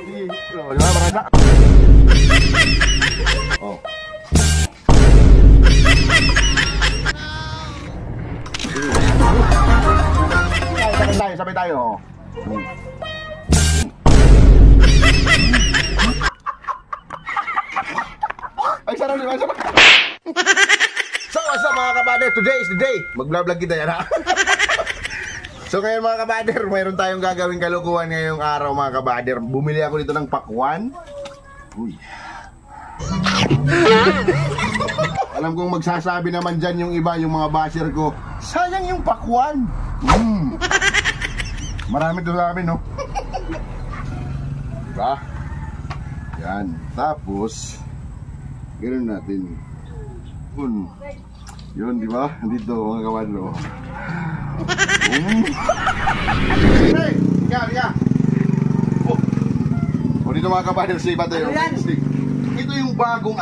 Sige. Oh, di ba? Marasa. Oh. Sabay tayo. Ay, sarap di ba? So, what's up mga kabader? Today is the day. Mag-vlog kita yan ha. So ngayon mga kabader, mayroon tayong gagawing kalukuhan ngayong araw mga kabader. Bumili ako dito ng pakwan. Uy. Alam kong magsasabi naman dyan yung iba, yung mga basher ko, sayang yung pakwan. Marami doon sa amin, no? Diba? Yan. Tapos ganoon natin. Yun, di ba? Dito mga kabader. Hey, Ika. O dito mga kabader, sa iba tayo. Ito yung bagong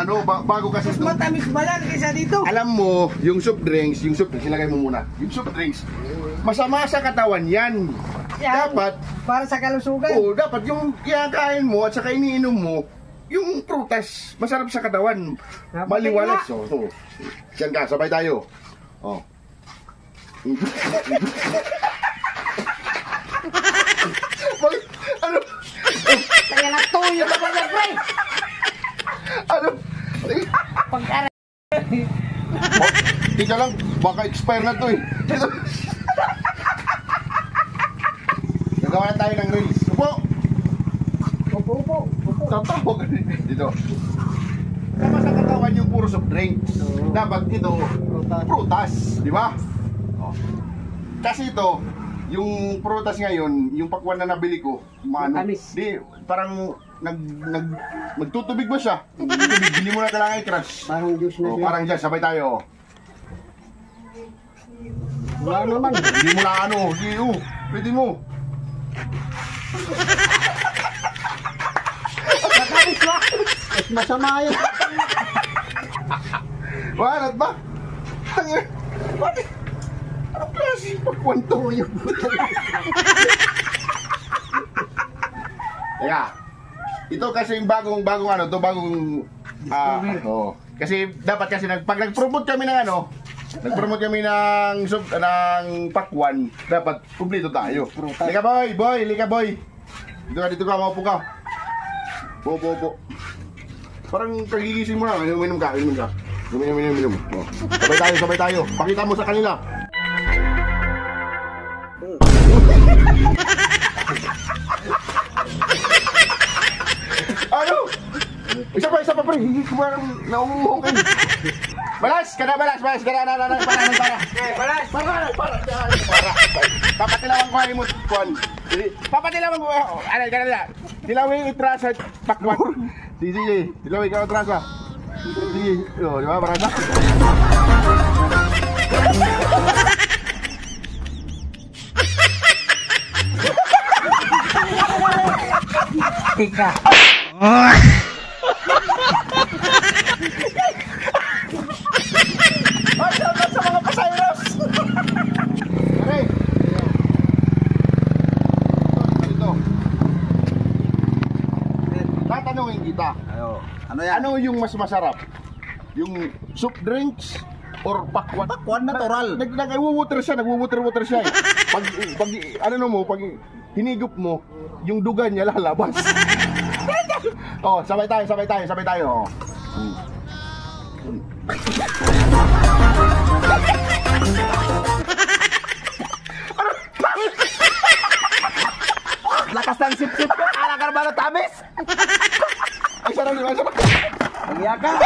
bago kasi ito. Matamis ba yan kaysa dito? Alam mo, yung soft drinks, ilagay mo muna. Yung soft drinks, masama sa katawan yan. Dapat, para sa kalusugan. Oo, dapat yung kinakain mo at saka iniinom mo, yung prutas, masarap sa katawan. Maliwalas. So, yan ka, sabay tayo. Oh. Ano? Kaya natuyo ka ba yan, pre? Ano? Pagkara. Tika lang, baka expire na to eh. Nagawa na tayo ng reels. Upo. Tatawag dito. Sama sa katawan yung puro soft drinks. Dapat ito, prutas. Di ba? Oh. Kasi ito, yung prutas ngayon, yung pakwan na nabili ko, di, parang nagtutubig ba siya? Tubig, hindi mo na kailangan i-crush. Parang juice na siya. Parang dyan, sabay tayo. Wala naman. Hindi mo na pwede mo. Nakalis ba? Mas masama yan. Wala ba? Bakit? Anong klase pakwan to? Teka, ito kasi yung bagong kasi dapat kasi pag nag-promote kami ng ng pakwan, dapat kumplito tayo. Lika boy. Dito ka, maupo ka. Po. Parang kagigising mo na, uminom ka. Uminom. Oh. Sabay tayo. Pakita mo sa kanila. Ano? Isa pa pre, hindi ko parang naumuhong kayo. Balas! Para. Papatilawan ko ay mo, Kwan. Papatilawan ko, dilawin yung trasa, pakwan. Sige, dilawin ka yung trasa. Sige, di ba, marasa? Tika. Sa mga pasayros! Okay. Ito. Tatanungin kita. Ano yan? Ano yung mas masarap? Yung soft drinks or pakwan? Pakwan natural. Nag-water siya eh. Pag hinigop mo, yung duga niya lalabas. Oh, sabay tayo. Lakas ng sip-sip ko. Ala ka naman na tamis. Ay, sarap. Ang yaka.